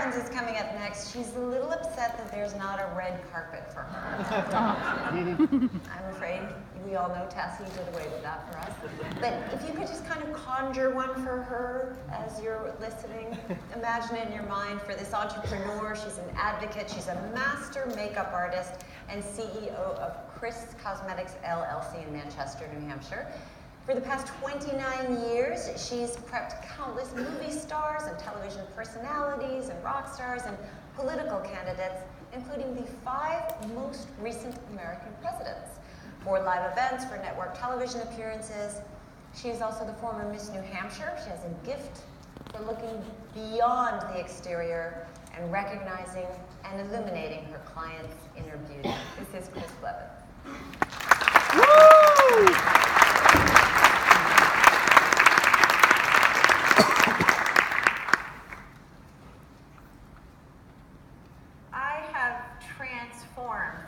Evans is coming up next. She's a little upset that there's not a red carpet for her. I'm afraid we all know Tessie did away with that for us. But if you could just kind of conjure one for her as you're listening, imagine it in your mind for this entrepreneur. She's an advocate. She's a master makeup artist and CEO of Kriss Cosmetics LLC in Manchester, New Hampshire. For the past 29 years, she's prepped countless movie stars and television personalities and rock stars and political candidates, including the 5 most recent American presidents, for live events, for network television appearances. She is also the former Miss New Hampshire. She has a gift for looking beyond the exterior and recognizing and illuminating her clients' inner beauty. This is Kriss Blevins. Woo!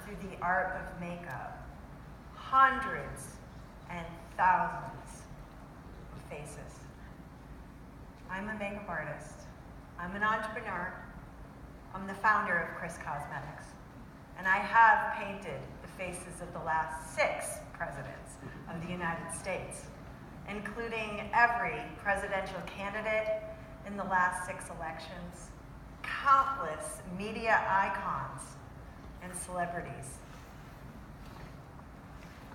Through the art of makeup, hundreds and thousands of faces. I'm a makeup artist. I'm an entrepreneur. I'm the founder of Kriss Cosmetics. And I have painted the faces of the last 6 presidents of the United States, including every presidential candidate in the last 6 elections, countless media icons, and celebrities.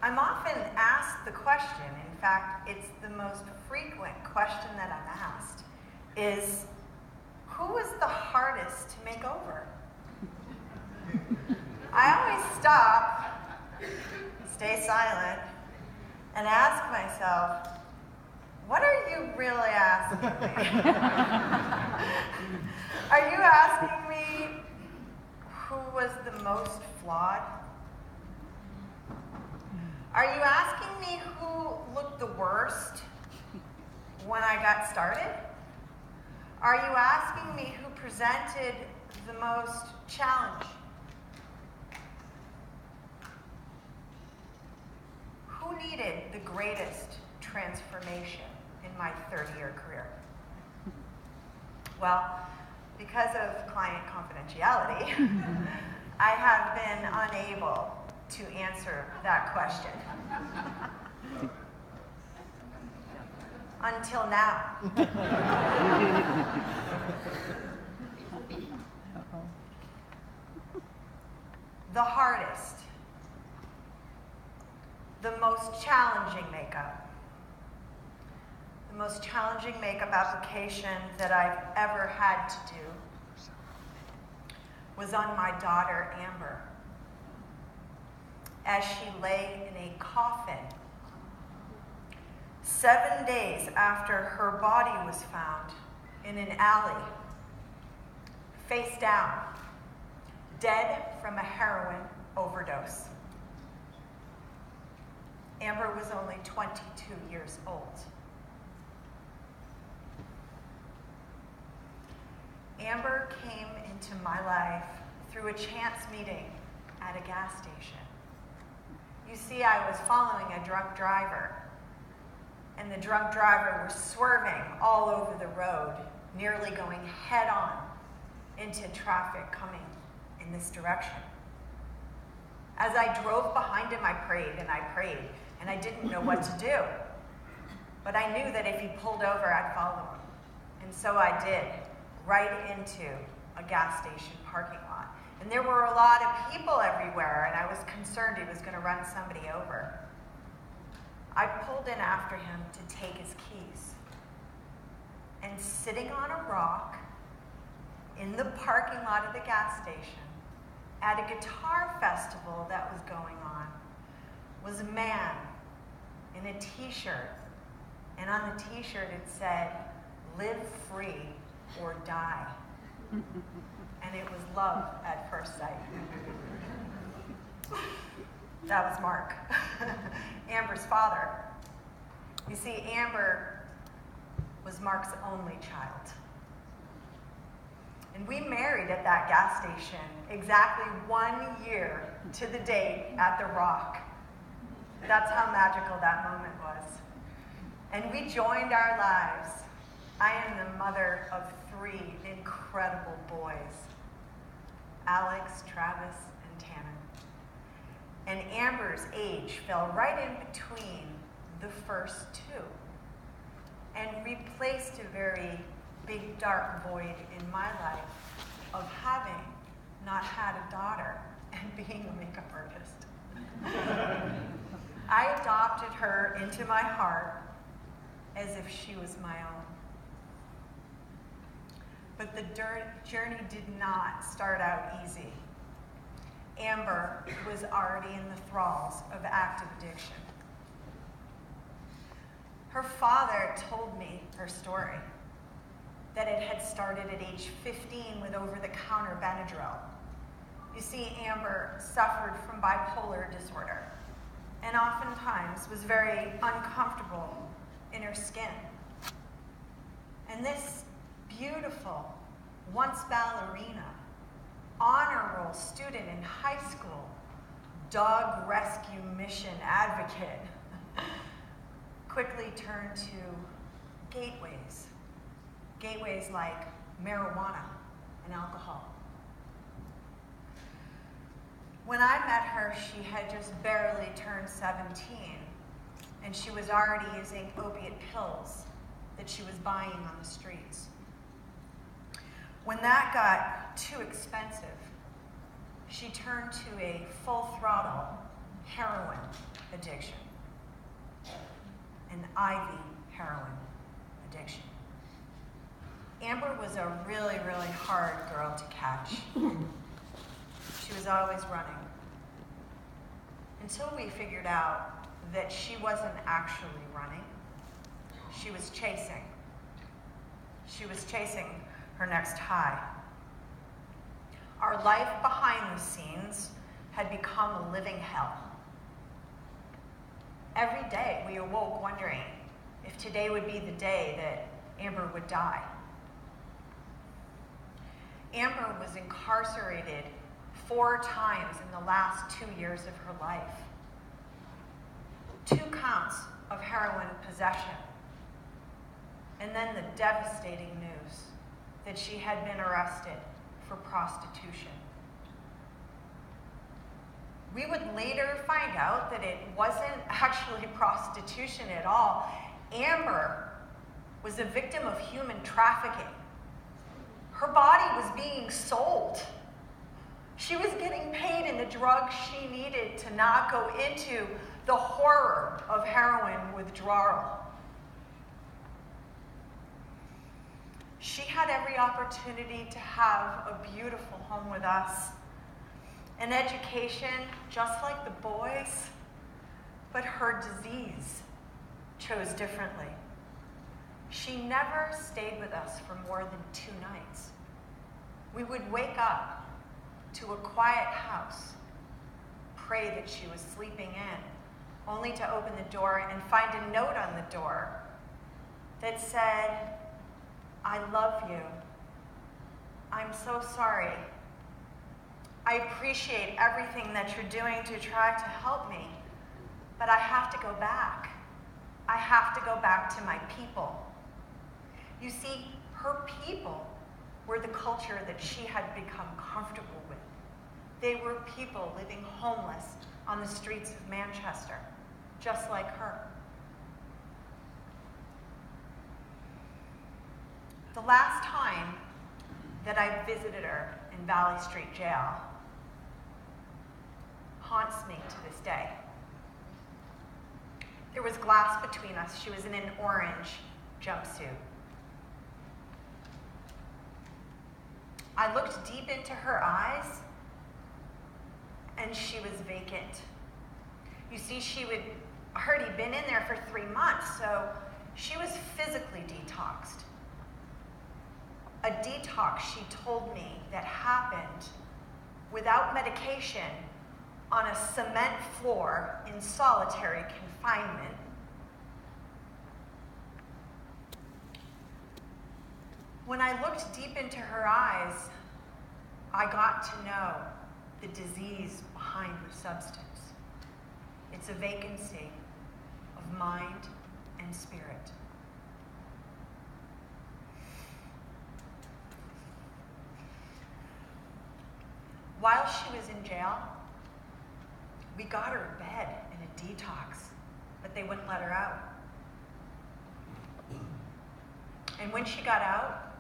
I'm often asked the question, in fact, it's the most frequent question that I'm asked, is who is the hardest to make over? I always stop, stay silent, and ask myself, what are you really asking me? Are you asking me who was the most flawed? Are you asking me who looked the worst when I got started? Are you asking me who presented the most challenge? Who needed the greatest transformation in my 30-year career? Well, because of client confidentiality, I have been unable to answer that question. Until now. The hardest, the most challenging makeup, the most challenging makeup application that I've ever had to do was on my daughter, Amber, as she lay in a coffin 7 days after her body was found in an alley, face down, dead from a heroin overdose. Amber was only 22 years old. Amber came into my life through a chance meeting at a gas station. You see, I was following a drunk driver, and the drunk driver was swerving all over the road, nearly going head-on into traffic coming in this direction. As I drove behind him, I prayed, and I didn't know what to do. But I knew that if he pulled over, I'd follow him. And so I did, right into a gas station parking lot. And there were a lot of people everywhere, and I was concerned he was going to run somebody over. I pulled in after him to take his keys. And sitting on a rock in the parking lot of the gas station at a guitar festival that was going on was a man in a t-shirt. And on the t-shirt it said, "Live free or die." And it was love at first sight. That was Mark, Amber's father. You see, Amber was Mark's only child. And we married at that gas station exactly 1 year to the date at the Rock. That's how magical that moment was. And we joined our lives. I am the mother of three incredible boys, Alex, Travis, and Tanner. And Amber's age fell right in between the first two and replaced a very big dark void in my life of having not had a daughter and being a makeup artist. I adopted her into my heart as if she was my own. But the journey did not start out easy. Amber was already in the thralls of active addiction. Her father told me her story, that it had started at age 15 with over-the-counter Benadryl. You see, Amber suffered from bipolar disorder and oftentimes was very uncomfortable in her skin. And this beautiful, once ballerina, honor roll student in high school, dog rescue mission advocate, quickly turned to gateways. Gateways like marijuana and alcohol. When I met her, she had just barely turned 17, and she was already using opiate pills that she was buying on the streets. When that got too expensive, she turned to a full-throttle heroin addiction, an IV heroin addiction. Amber was a really, really hard girl to catch. She was always running. Until we figured out that she wasn't actually running, she was chasing. She was chasing her next high. Our life behind the scenes had become a living hell. Every day we awoke wondering if today would be the day that Amber would die. Amber was incarcerated 4 times in the last 2 years of her life. 2 counts of heroin possession. And then the devastating news that she had been arrested for prostitution. We would later find out that it wasn't actually prostitution at all. Amber was a victim of human trafficking. Her body was being sold. She was getting paid in the drugs she needed to not go into the horror of heroin withdrawal. She had every opportunity to have a beautiful home with us, an education just like the boys, but her disease chose differently. She never stayed with us for more than 2 nights. We would wake up to a quiet house, pray that she was sleeping in, only to open the door and find a note on the door that said, "I love you. I'm so sorry. I appreciate everything that you're doing to try to help me, but I have to go back. I have to go back to my people." You see, her people were the culture that she had become comfortable with. They were people living homeless on the streets of Manchester, just like her. The last time that I visited her in Valley Street Jail haunts me to this day. There was glass between us. She was in an orange jumpsuit. I looked deep into her eyes, and she was vacant. You see, she had already been in there for 3 months, so she was physically detoxed. A detox, she told me, that happened without medication on a cement floor in solitary confinement. When I looked deep into her eyes, I got to know the disease behind her substance. It's a vacancy of mind and spirit. While she was in jail, we got her a bed and a detox, but they wouldn't let her out. And when she got out,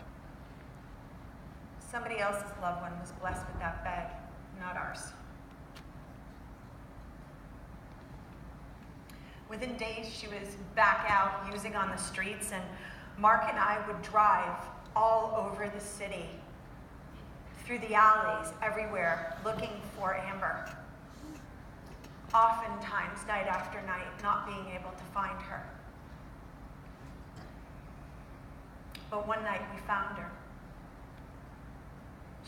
somebody else's loved one was blessed with that bed, not ours. Within days, she was back out using on the streets, and Mark and I would drive all over the city, through the alleys, everywhere, looking for Amber. Oftentimes, night after night, not being able to find her. But one night we found her.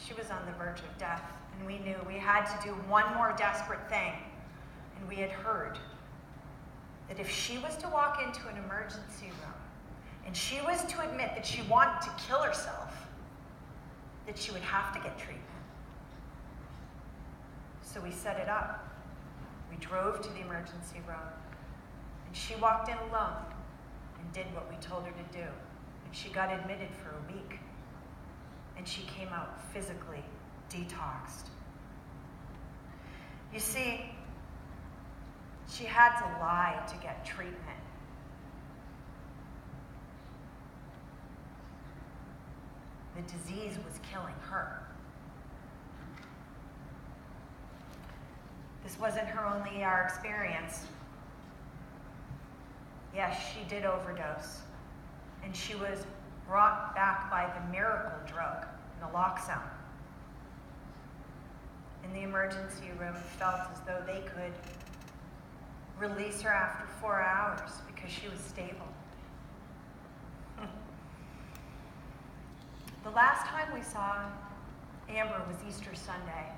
She was on the verge of death, and we knew we had to do one more desperate thing. And we had heard that if she was to walk into an emergency room, and she was to admit that she wanted to kill herself, that she would have to get treatment. So we set it up. We drove to the emergency room, and she walked in alone and did what we told her to do. And she got admitted for a week, and she came out physically detoxed. You see, she had to lie to get treatment. The disease was killing her. This wasn't her only ER experience. Yes, she did overdose, and she was brought back by the miracle drug, naloxone. In the emergency room, it felt as though they could release her after 4 hours because she was stable. The last time we saw Amber was Easter Sunday.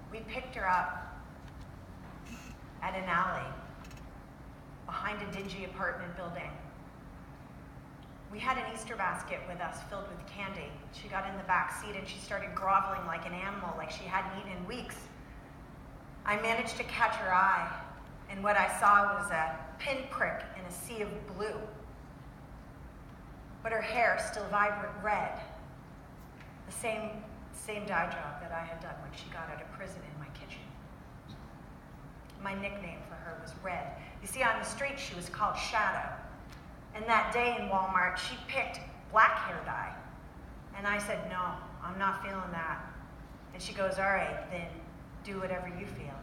We picked her up at an alley behind a dingy apartment building. We had an Easter basket with us filled with candy. She got in the back seat and she started groveling like an animal, like she hadn't eaten in weeks. I managed to catch her eye, and what I saw was a pinprick in a sea of blue. But her hair still vibrant red, the same dye job that I had done when she got out of prison in my kitchen. My nickname for her was Red. You see, on the street she was called Shadow. And that day in Walmart, she picked black hair dye. And I said, no, I'm not feeling that. And she goes, all right, then do whatever you feel.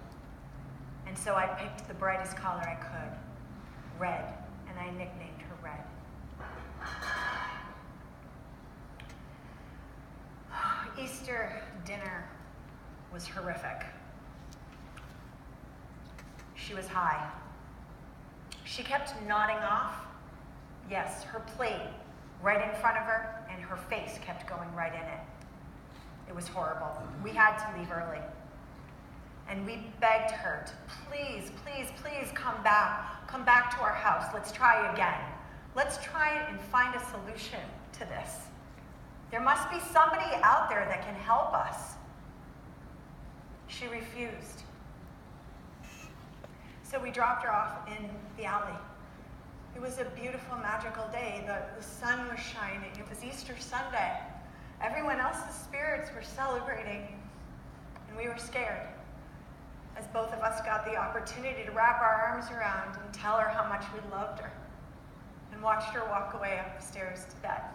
And so I picked the brightest color I could, red, and I nicknamed her Red. Easter dinner was horrific. She was high. She kept nodding off. Yes, her plate right in front of her, and her face kept going right in it. It was horrible. We had to leave early. And we begged her to please, please, please come back to our house. Let's try again. Let's try and find a solution to this. There must be somebody out there that can help us. She refused. So we dropped her off in the alley. It was a beautiful, magical day. The sun was shining. It was Easter Sunday. Everyone else's spirits were celebrating, and we were scared, as both of us got the opportunity to wrap our arms around and tell her how much we loved her, and watched her walk away up the stairs to that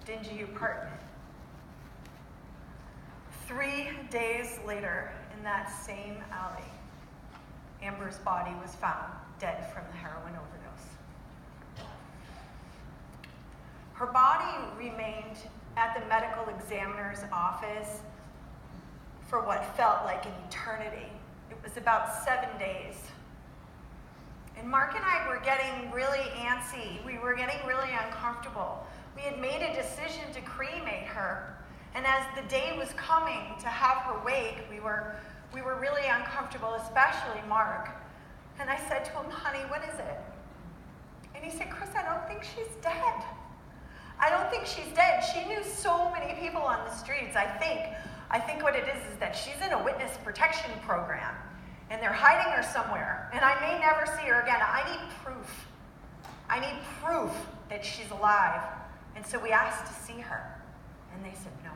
dingy apartment. 3 days later, in that same alley, Amber's body was found dead from the heroin overdose. Her body remained at the medical examiner's office for what felt like an eternity. It was about 7 days. And Mark and I were getting really antsy. We were getting really uncomfortable. We had made a decision to cremate her. And as the day was coming to have her wake, we were really uncomfortable, especially Mark. And I said to him, honey, what is it? And he said, Kriss, I don't think she's dead. I don't think she's dead. She knew so many people on the streets. I think what it is that she's in a witness protection program, and they're hiding her somewhere, and I may never see her again. I need proof. I need proof that she's alive. And so we asked to see her, and they said no.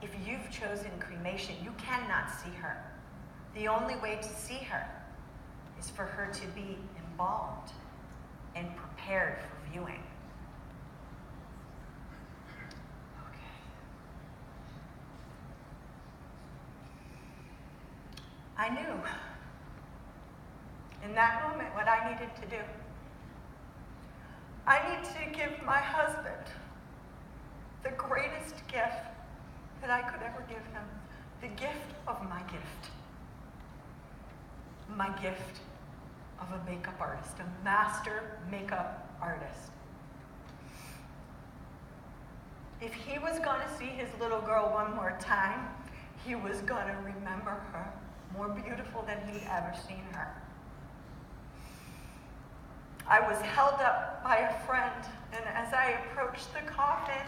if you've chosen cremation, you cannot see her. The only way to see her is for her to be embalmed and prepared for viewing. Okay. I knew in that moment what I needed to do. I need to give my husband the greatest gift that I could ever give him, the gift of my gift. My gift of a makeup artist, a master makeup artist. If he was going to see his little girl one more time, he was going to remember her more beautiful than he'd ever seen her. I was held up by a friend, and as I approached the coffin,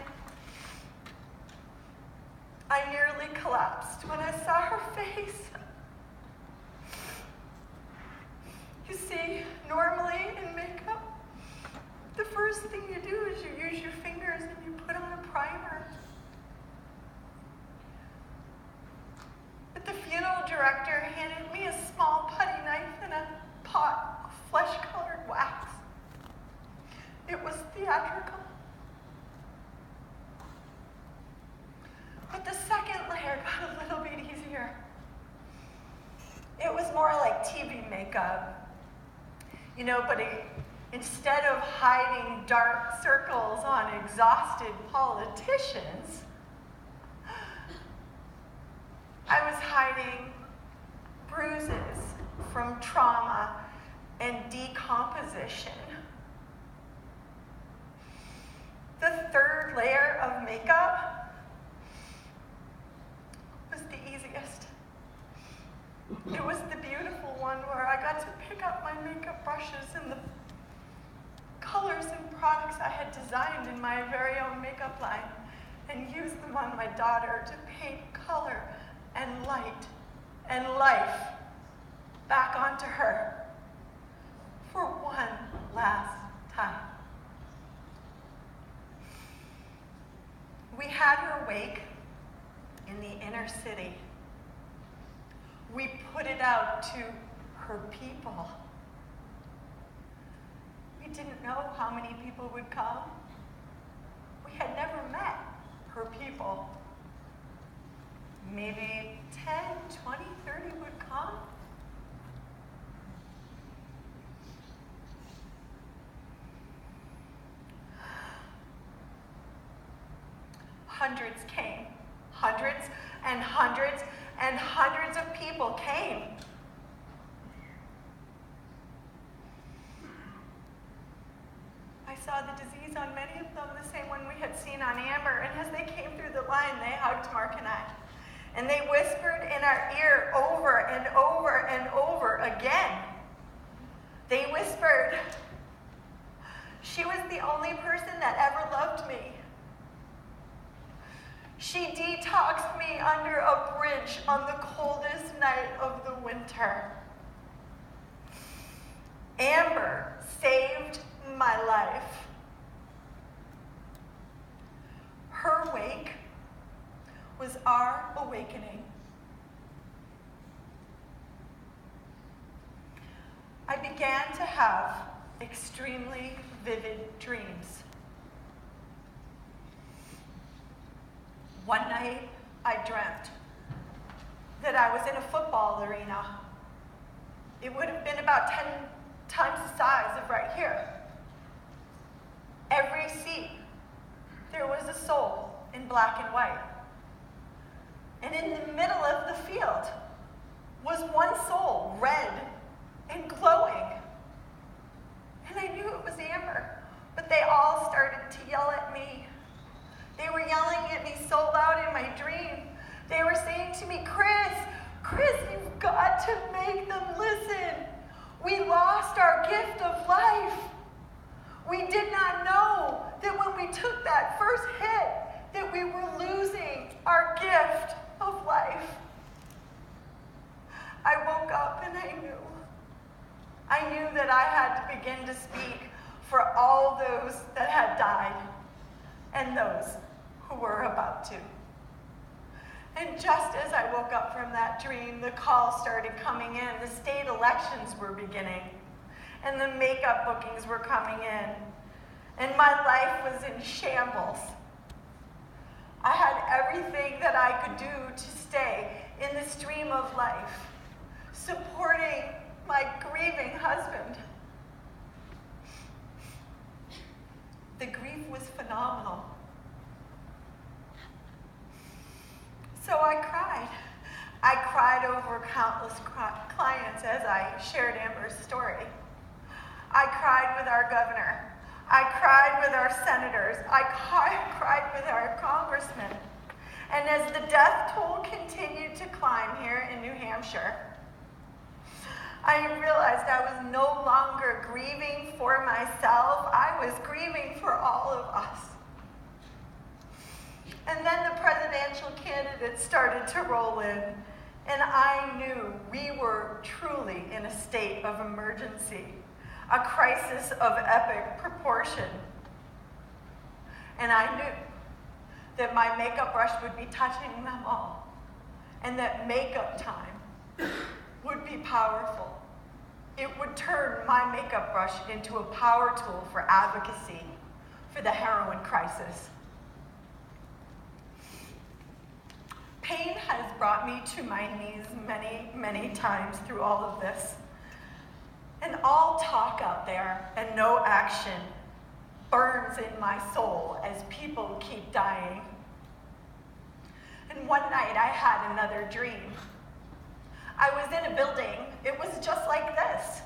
I nearly collapsed when I saw her face. You see, normally in makeup, the first thing you do is you use your fingers and you put on a primer. But the funeral director handed me a small putty knife and a pot of flesh-colored wax. It was theatrical. But the second layer got a little bit easier. It was more like TV makeup. You know, but instead of hiding dark circles on exhausted politicians, I was hiding bruises from trauma and decomposition. The third layer of makeup was the easiest. It was the beautiful one where I got to pick up my makeup brushes and the colors and products I had designed in my very own makeup line and use them on my daughter to paint color and light and life back onto her for one last time. We had her wake in the inner city. We put it out to her people. We didn't know how many people would come. We had never met her people. Maybe 10, 20, 30 would come. Hundreds came. Hundreds and hundreds and hundreds of people came. I saw the disease on many of them, the same one we had seen on Amber, and as they came through the line, they hugged Mark and I. And they whispered in our ear over and over and over again. They whispered, "She was the only person that ever loved me. She detoxed me under a bridge on the coldest night of the winter. Amber saved my life." Her wake was our awakening. I began to have extremely vivid dreams. One night, I dreamt that I was in a football arena. It would have been about 10 times the size of right here. Every seat, there was a soul in black and white. And in the middle of the field was one soul, red and glowing. And I knew it was Amber, but they all started to yell at me. They were yelling at me so loud in my dream. They were saying to me, "Kriss, Kriss, you've got to make them listen. We lost our gift of life. We did not know that when we took that first hit, that we were losing our gift of life." I woke up and I knew that I had to begin to speak for all those that had died and those who were about to. And just as I woke up from that dream, the calls started coming in. The state elections were beginning, and the makeup bookings were coming in, and my life was in shambles. I had everything that I could do to stay in the stream of life, supporting my grieving husband. The grief was phenomenal. So I cried. I cried over countless clients as I shared Amber's story. I cried with our governor. I cried with our senators. I cried with our congressmen. And as the death toll continued to climb here in New Hampshire, I realized I was no longer grieving for myself. I was grieving for all of us. And then the presidential candidates started to roll in, and I knew we were truly in a state of emergency, a crisis of epic proportion. And I knew that my makeup brush would be touching them all, and that makeup time would be powerful. It would turn my makeup brush into a power tool for advocacy for the heroin crisis. Pain has brought me to my knees many, many times through all of this. And all talk out there and no action burns in my soul as people keep dying. And one night I had another dream. I was in a building. It was just like this.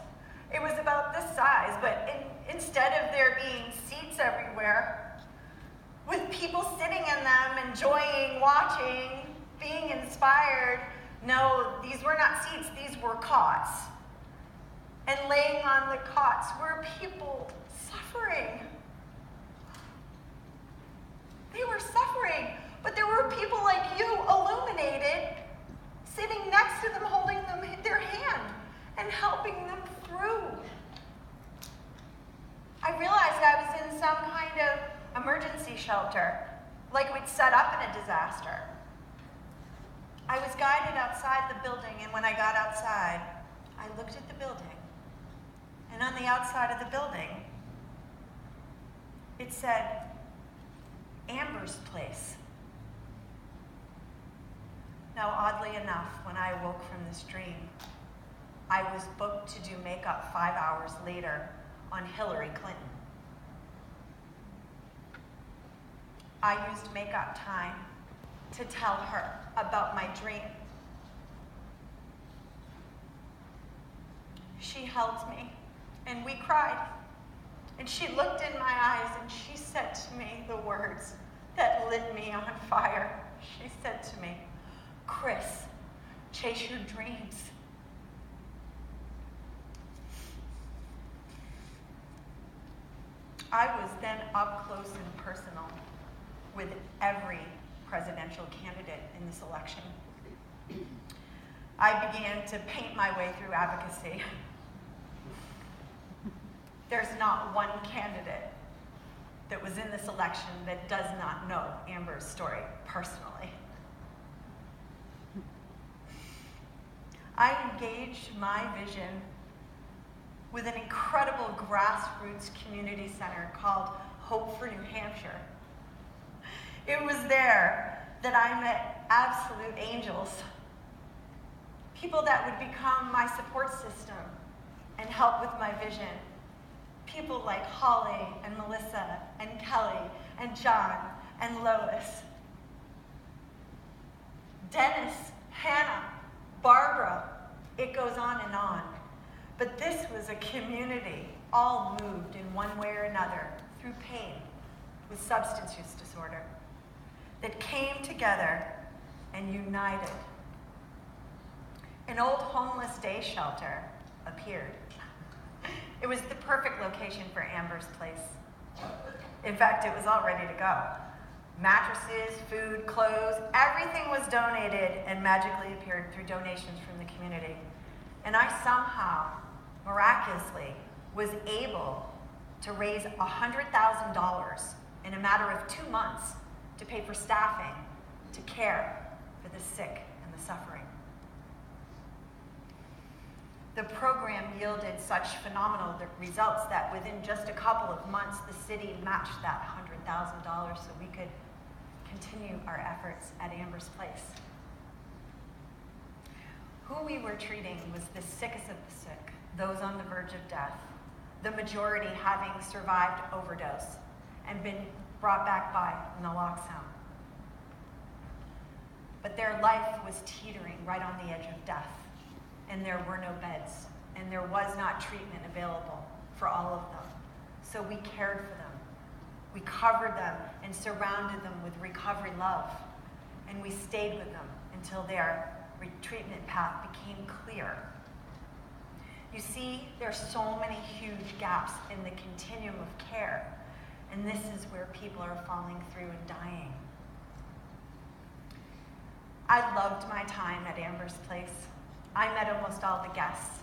It was about this size, but instead of there being seats everywhere, with people sitting in them, enjoying, watching, being inspired, no, these were not seats, these were cots. And laying on the cots were people suffering. They were suffering, but there were people like you, illuminated, sitting next to them, holding them their hand and helping them through. I realized I was in some kind of emergency shelter, like we'd set up in a disaster. I was guided outside the building, and when I got outside, I looked at the building. And on the outside of the building, it said, Amber's Place. Now, oddly enough, when I awoke from this dream, I was booked to do makeup 5 hours later on Hillary Clinton. I used makeup time to tell her about my dream. She held me, and we cried. And she looked in my eyes, and she said to me the words that lit me on fire. She said to me, Kriss, chase your dreams. I was then up close and personal with every presidential candidate in this election. I began to paint my way through advocacy. There's not one candidate that was in this election that does not know Amber's story personally. I engaged my vision with an incredible grassroots community center called Hope for New Hampshire. It was there that I met absolute angels, people that would become my support system and help with my vision. People like Holly and Melissa and Kelly and John and Lois. Dennis, Hannah, Barbara, it goes on and on. But this was a community all moved in one way or another through pain with substance use disorder that came together and united. An old homeless day shelter appeared. It was the perfect location for Amber's Place. In fact, it was all ready to go. Mattresses, food, clothes, everything was donated and magically appeared through donations from the community. And I somehow, miraculously, was able to raise $100,000 in a matter of 2 months to pay for staffing, to care, for the sick and the suffering. The program yielded such phenomenal results that within just a couple of months, the city matched that $100,000 so we could continue our efforts at Amber's Place. Who we were treating was the sickest of the sick, those on the verge of death, the majority having survived overdose and been brought back by naloxone. But their life was teetering right on the edge of death, and there were no beds, and there was not treatment available for all of them. So we cared for them. We covered them and surrounded them with recovery love, and we stayed with them until their treatment path became clear. You see, there's so many huge gaps in the continuum of care, and this is where people are falling through and dying. I loved my time at Amber's Place. I met almost all the guests.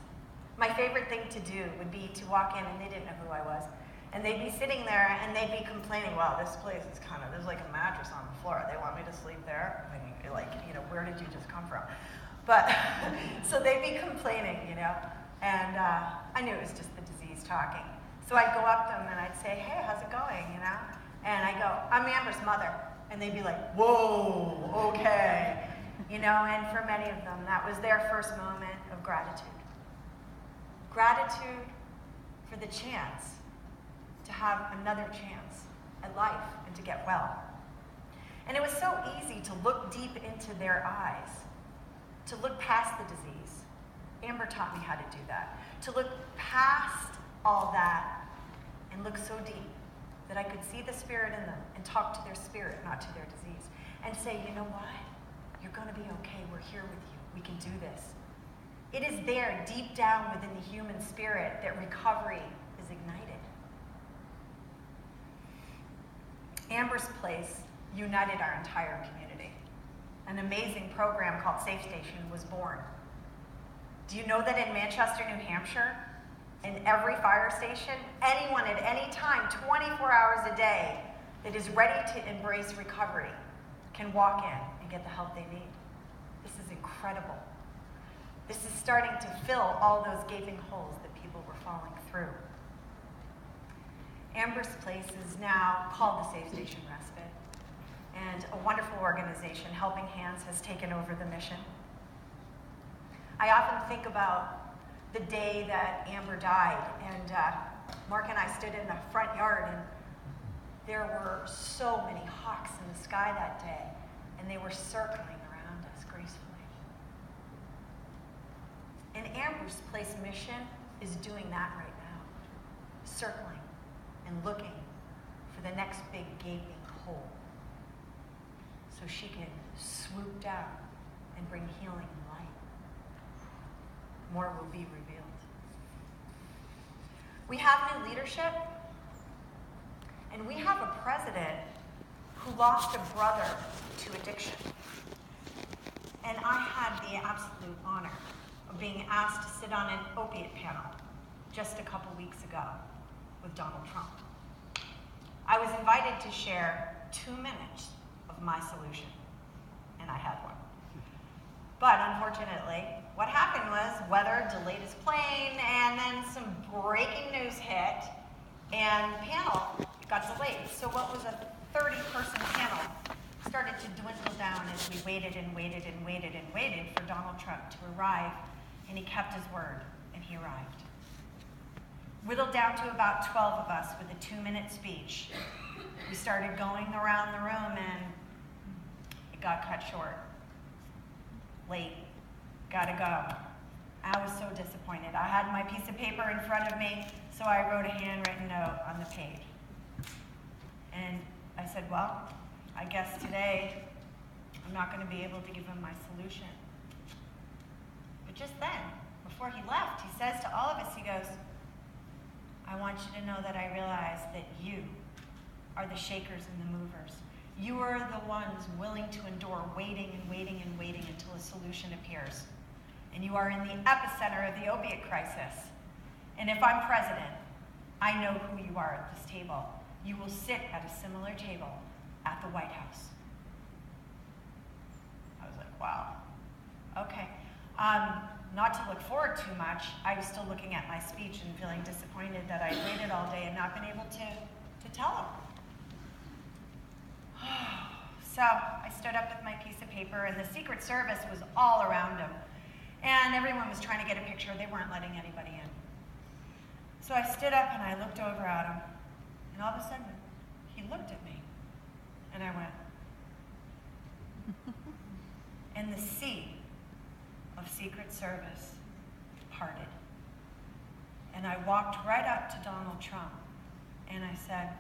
My favorite thing to do would be to walk in, and they didn't know who I was, and they'd be sitting there and they'd be complaining, wow, this place is there's like a mattress on the floor. They want me to sleep there? I mean, where did you just come from? But, so they'd be complaining, and I knew it was just the disease talking. So I'd go up to them and I'd say, hey, how's it going, And I go, I'm Amber's mother. And they'd be like, whoa, okay. And for many of them, that was their first moment of gratitude. Gratitude for the chance to have another chance at life and to get well. And it was so easy to look deep into their eyes, to look past the disease. Amber taught me how to do that. To look past all that and look so deep that I could see the spirit in them and talk to their spirit, not to their disease. And say, you know what? You're going to be okay. We're here with you. We can do this. It is there, deep down within the human spirit, that recovery is ignited. Amber's Place united our entire community. An amazing program called Safe Station was born. Do you know that in Manchester, New Hampshire, in every fire station, anyone at any time, 24 hours a day, that is ready to embrace recovery can walk in and get the help they need? This is incredible. This is starting to fill all those gaping holes that people were falling through. Amber's Place is now called the Safe Station Respite, and a wonderful organization, Helping Hands, has taken over the mission. I often think about the day that Amber died, and Mark and I stood in the front yard, and there were so many hawks in the sky that day, and they were circling around us gracefully. And Amber's Place mission is doing that right now, circling and looking for the next big gaping hole so she can swoop down and bring healing and light. More will be revealed. We have new leadership, and we have a president who lost a brother to addiction. And I had the absolute honor of being asked to sit on an opiate panel just a couple weeks ago with Donald Trump. I was invited to share 2 minutes of my solution, and I had one. But unfortunately, what happened was weather delayed his plane, and then some breaking news hit, and the panel got delayed. So what was a 30-person panel started to dwindle down as we waited and waited and waited and waited for Donald Trump to arrive, and he kept his word, and he arrived. Whittled down to about 12 of us with a 2-minute speech. We started going around the room, and it got cut short. Late, gotta go. I was so disappointed. I had my piece of paper in front of me, so I wrote a handwritten note on the page. And I said, well, I guess today I'm not gonna be able to give him my solution. But just then, before he left, he says to all of us, he goes, I want you to know that I realize that you are the shakers and the movers. You are the ones willing to endure waiting and waiting and waiting until a solution appears. And you are in the epicenter of the opiate crisis. And if I'm president, I know who you are at this table. You will sit at a similar table at the White House. I was was like, wow, okay. Not to look forward too much, I was still looking at my speech and feeling disappointed that I waited all day and not been able to tell him. So I stood up with my piece of paper, and the Secret Service was all around him. And everyone was trying to get a picture. They weren't letting anybody in. So I stood up and I looked over at him, and all of a sudden, he looked at me. And I went, and the sea of Secret Service parted. And I walked right up to Donald Trump, and I said,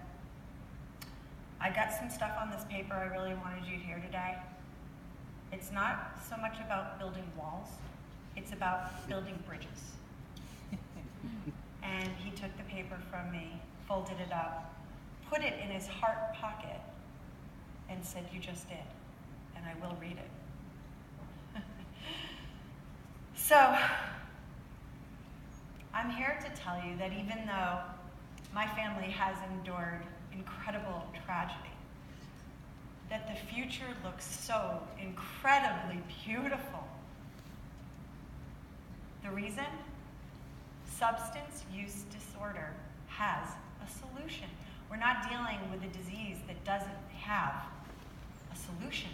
I got some stuff on this paper I really wanted you to hear today. It's not so much about building walls, it's about building bridges. And he took the paper from me, folded it up, put it in his heart pocket, and said, you just did, and I will read it. So, I'm here to tell you that even though my family has endured incredible tragedy, that the future looks so incredibly beautiful. The reason? Substance use disorder has a solution. We're not dealing with a disease that doesn't have a solution.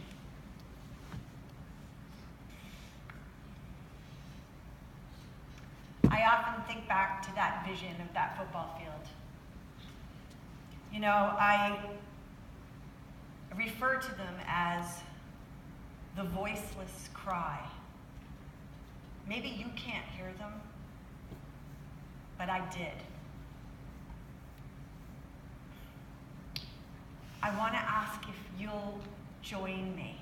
I often think back to that vision of that football field. You know, I refer to them as the voiceless cry. Maybe you can't hear them, but I did. I want to ask if you'll join me.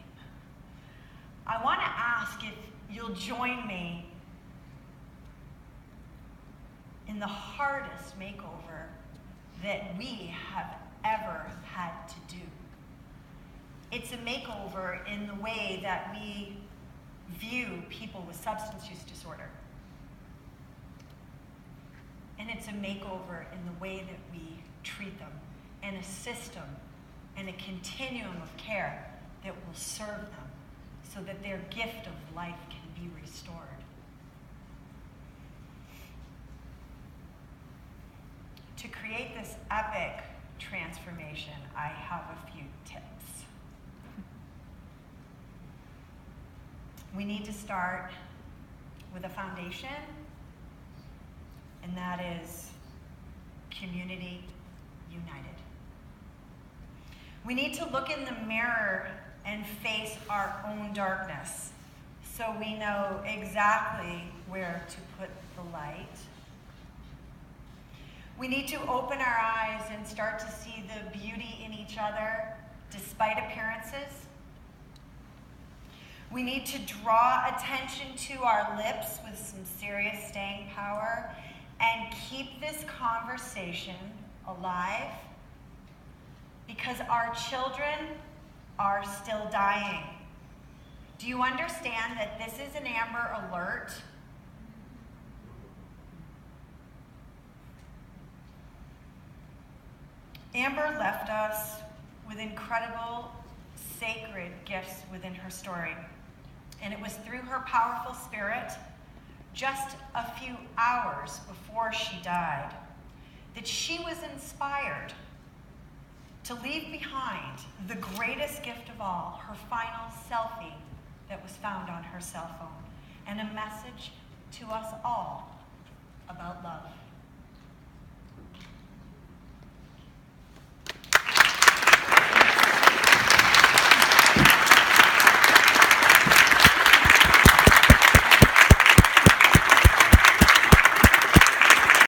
I want to ask if you'll join me in the hardest makeover that we have ever had to do. It's a makeover in the way that we view people with substance use disorder. And it's a makeover in the way that we treat them, and a system and a continuum of care that will serve them so that their gift of life can be restored. To create this epic transformation, I have a few tips. We need to start with a foundation, and that is community united. We need to look in the mirror and face our own darkness so we know exactly where to put the light. We need to open our eyes and start to see the beauty in each other despite appearances. We need to draw attention to our lips with some serious staying power and keep this conversation alive because our children are still dying. Do you understand that this is an Amber Alert? Amber left us with incredible, sacred gifts within her story. And it was through her powerful spirit, just a few hours before she died, that she was inspired to leave behind the greatest gift of all, her final selfie that was found on her cell phone, and a message to us all about love.